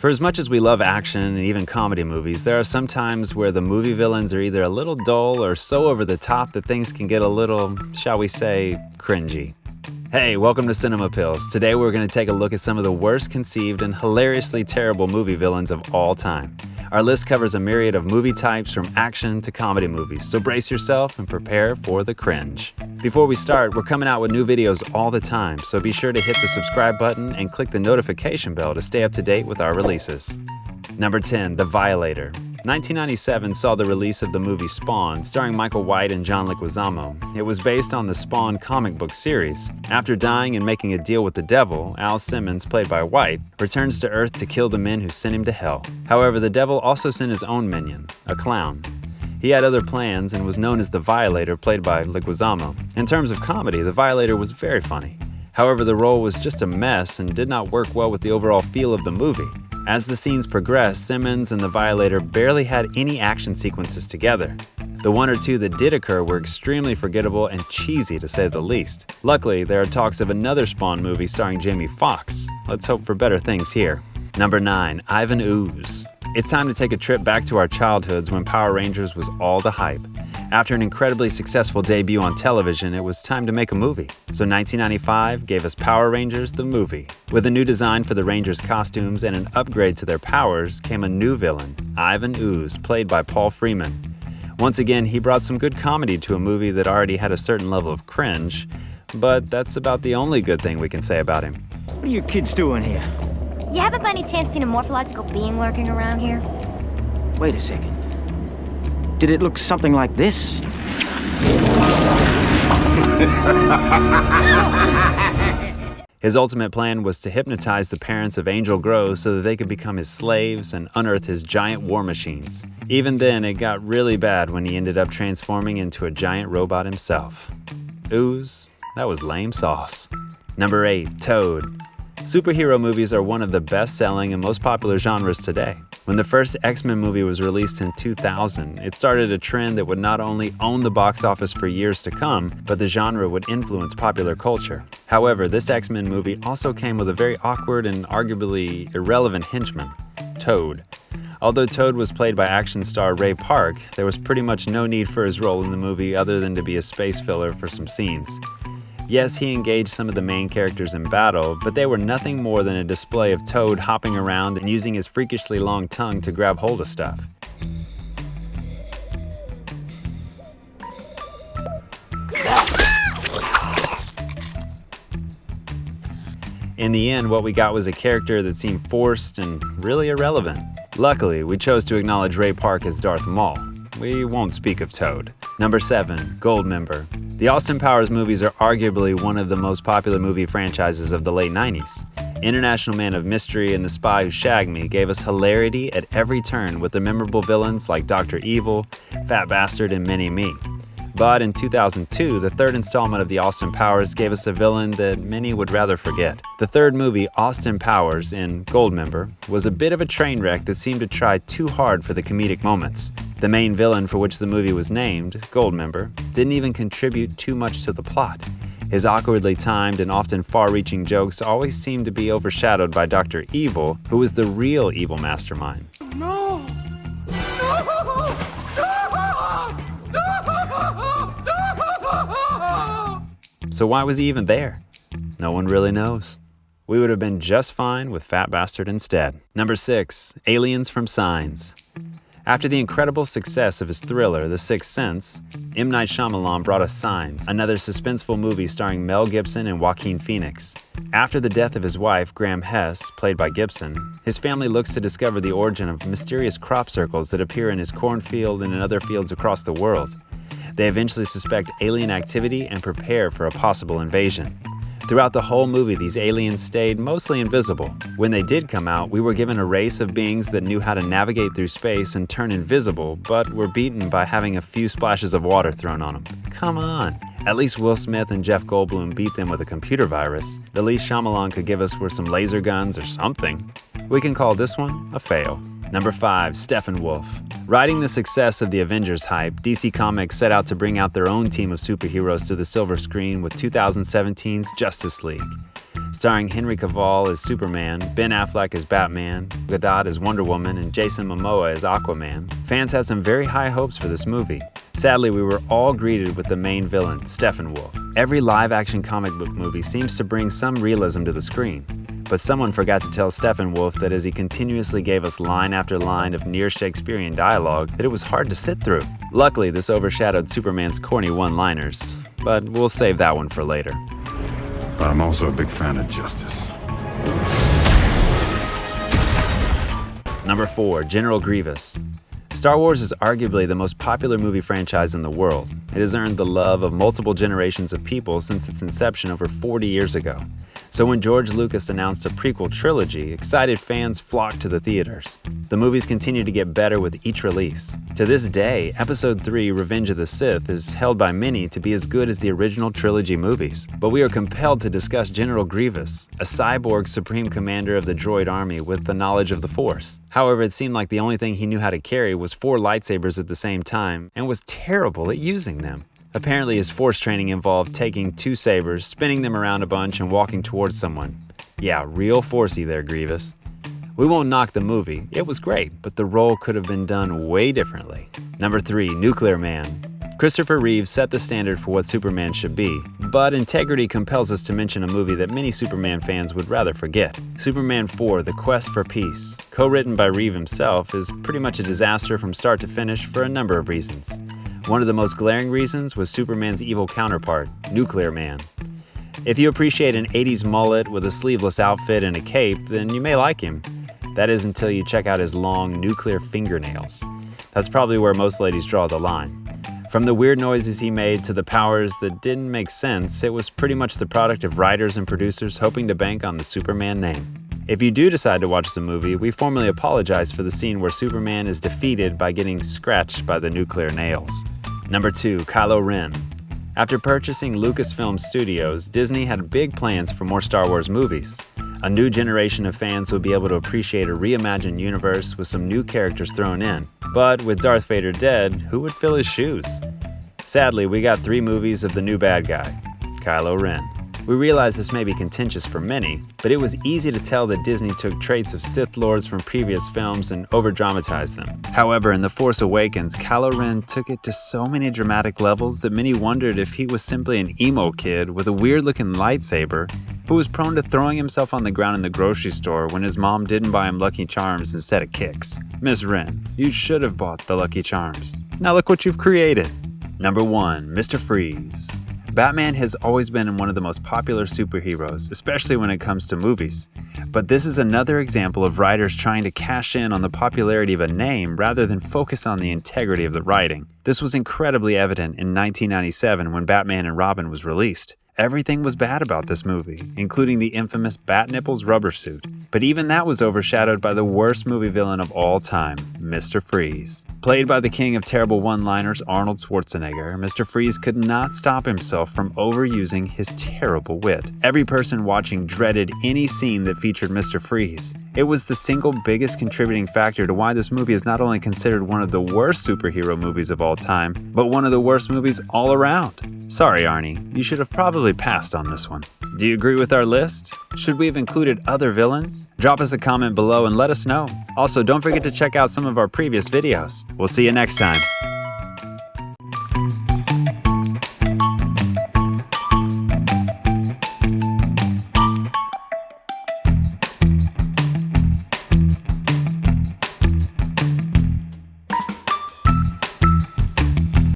For as much as we love action and even comedy movies, there are some times where the movie villains are either a little dull or so over the top that things can get a little, shall we say, cringy. Hey, welcome to Cinema Pills. Today we're going to take a look at some of the worst conceived and hilariously terrible movie villains of all time. Our list covers a myriad of movie types from action to comedy movies, so brace yourself and prepare for the cringe. Before we start, we're coming out with new videos all the time, so be sure to hit the subscribe button and click the notification bell to stay up to date with our releases. Number 10, The Violator. 1997 saw the release of the movie Spawn, starring Michael White and John Leguizamo. It was based on the Spawn comic book series. After dying and making a deal with the devil, Al Simmons, played by White, returns to Earth to kill the men who sent him to hell. However, the devil also sent his own minion, a clown. He had other plans and was known as the Violator, played by Leguizamo. In terms of comedy, the Violator was very funny. However, the role was just a mess and did not work well with the overall feel of the movie. As the scenes progressed, Simmons and the Violator barely had any action sequences together. The one or two that did occur were extremely forgettable and cheesy to say the least. Luckily, there are talks of another Spawn movie starring Jamie Foxx. Let's hope for better things here. Number 9, Ivan Ooze. It's time to take a trip back to our childhoods when Power Rangers was all the hype. After an incredibly successful debut on television, it was time to make a movie. So 1995 gave us Power Rangers the movie. With a new design for the Rangers' costumes and an upgrade to their powers came a new villain, Ivan Ooze, played by Paul Freeman. Once again, he brought some good comedy to a movie that already had a certain level of cringe, but that's about the only good thing we can say about him. What are you kids doing here? You haven't by any chance seen a morphological being lurking around here? Wait a second. Did it look something like this? His ultimate plan was to hypnotize the parents of Angel Grove so that they could become his slaves and unearth his giant war machines. Even then, it got really bad when he ended up transforming into a giant robot himself. Ooze, that was lame sauce. Number 8, Toad. Superhero movies are one of the best-selling and most popular genres today. When the first X-Men movie was released in 2000, it started a trend that would not only own the box office for years to come, but the genre would influence popular culture. However, this X-Men movie also came with a very awkward and arguably irrelevant henchman, Toad. Although Toad was played by action star Ray Park, there was pretty much no need for his role in the movie other than to be a space filler for some scenes. Yes, he engaged some of the main characters in battle, but they were nothing more than a display of Toad hopping around and using his freakishly long tongue to grab hold of stuff. In the end, what we got was a character that seemed forced and really irrelevant. Luckily, we chose to acknowledge Ray Park as Darth Maul. We won't speak of Toad. Number 7, Goldmember. The Austin Powers movies are arguably one of the most popular movie franchises of the late 90s. International Man of Mystery and The Spy Who Shagged Me gave us hilarity at every turn with the memorable villains like Dr. Evil, Fat Bastard, and Mini-Me. But in 2002, the third installment of the Austin Powers gave us a villain that many would rather forget. The third movie, Austin Powers in Goldmember, was a bit of a train wreck that seemed to try too hard for the comedic moments. The main villain for which the movie was named, Goldmember, didn't even contribute too much to the plot. His awkwardly timed and often far-reaching jokes always seemed to be overshadowed by Dr. Evil, who was the real evil mastermind. No! So why was he even there? No one really knows. We would have been just fine with Fat Bastard instead. Number 6, Aliens from Signs. After the incredible success of his thriller, The Sixth Sense, M. Night Shyamalan brought us Signs, another suspenseful movie starring Mel Gibson and Joaquin Phoenix. After the death of his wife, Graham Hess, played by Gibson, his family looks to discover the origin of mysterious crop circles that appear in his cornfield and in other fields across the world. They eventually suspect alien activity and prepare for a possible invasion. Throughout the whole movie, these aliens stayed mostly invisible. When they did come out, we were given a race of beings that knew how to navigate through space and turn invisible, but were beaten by having a few splashes of water thrown on them. Come on! At least Will Smith and Jeff Goldblum beat them with a computer virus. The least Shyamalan could give us were some laser guns or something. We can call this one a fail. Number 5, Steppenwolf. Riding the success of the Avengers hype, DC Comics set out to bring out their own team of superheroes to the silver screen with 2017's Justice League. starring Henry Cavill as Superman, Ben Affleck as Batman, Gadot as Wonder Woman, and Jason Momoa as Aquaman. Fans had some very high hopes for this movie. Sadly, we were all greeted with the main villain, Steppenwolf. Every live-action comic book movie seems to bring some realism to the screen. But someone forgot to tell Steppenwolf that as he continuously gave us line after line of near-Shakespearean dialogue, that it was hard to sit through. Luckily, this overshadowed Superman's corny one-liners, but we'll save that one for later. But I'm also a big fan of justice. Number 4, General Grievous. Star Wars is arguably the most popular movie franchise in the world. It has earned the love of multiple generations of people since its inception over 40 years ago. So when George Lucas announced a prequel trilogy, excited fans flocked to the theaters. The movies continue to get better with each release. To this day, Episode 3, Revenge of the Sith, is held by many to be as good as the original trilogy movies. But we are compelled to discuss General Grievous, a cyborg supreme commander of the droid army with the knowledge of the Force. However, it seemed like the only thing he knew how to carry was 4 lightsabers at the same time, and was terrible at using them. Apparently, his Force training involved taking 2 sabers, spinning them around a bunch, and walking towards someone. Yeah, real Forcey there, Grievous. We won't knock the movie. It was great, but the role could have been done way differently. Number 3, Nuclear Man. Christopher Reeve set the standard for what Superman should be, but integrity compels us to mention a movie that many Superman fans would rather forget. Superman 4, The Quest for Peace, co-written by Reeve himself, is pretty much a disaster from start to finish for a number of reasons. One of the most glaring reasons was Superman's evil counterpart, Nuclear Man. If you appreciate an 80s mullet with a sleeveless outfit and a cape, then you may like him. That is until you check out his long nuclear fingernails. That's probably where most ladies draw the line. From the weird noises he made to the powers that didn't make sense, it was pretty much the product of writers and producers hoping to bank on the Superman name. If you do decide to watch the movie, we formally apologize for the scene where Superman is defeated by getting scratched by the nuclear nails. Number 2, Kylo Ren. After purchasing Lucasfilm Studios, Disney had big plans for more Star Wars movies. A new generation of fans would be able to appreciate a reimagined universe with some new characters thrown in. But with Darth Vader dead, who would fill his shoes? Sadly, we got 3 movies of the new bad guy, Kylo Ren. We realize this may be contentious for many, but it was easy to tell that Disney took traits of Sith Lords from previous films and over-dramatized them. However, in The Force Awakens, Kylo Ren took it to so many dramatic levels that many wondered if he was simply an emo kid with a weird-looking lightsaber who was prone to throwing himself on the ground in the grocery store when his mom didn't buy him Lucky Charms instead of kicks. Miss Ren, you should have bought the Lucky Charms. Now look what you've created. Number 1, Mr. Freeze. Batman has always been one of the most popular superheroes, especially when it comes to movies. But this is another example of writers trying to cash in on the popularity of a name rather than focus on the integrity of the writing. This was incredibly evident in 1997 when Batman and Robin was released. Everything was bad about this movie, including the infamous Bat Nipples rubber suit. But even that was overshadowed by the worst movie villain of all time, Mr. Freeze. Played by the king of terrible one-liners, Arnold Schwarzenegger, Mr. Freeze could not stop himself from overusing his terrible wit. Every person watching dreaded any scene that featured Mr. Freeze. It was the single biggest contributing factor to why this movie is not only considered one of the worst superhero movies of all time, but one of the worst movies all around. Sorry, Arnie, you should have probably passed on this one. Do you agree with our list? Should we have included other villains? Drop us a comment below and let us know. Also, don't forget to check out some of our previous videos. We'll see you next time.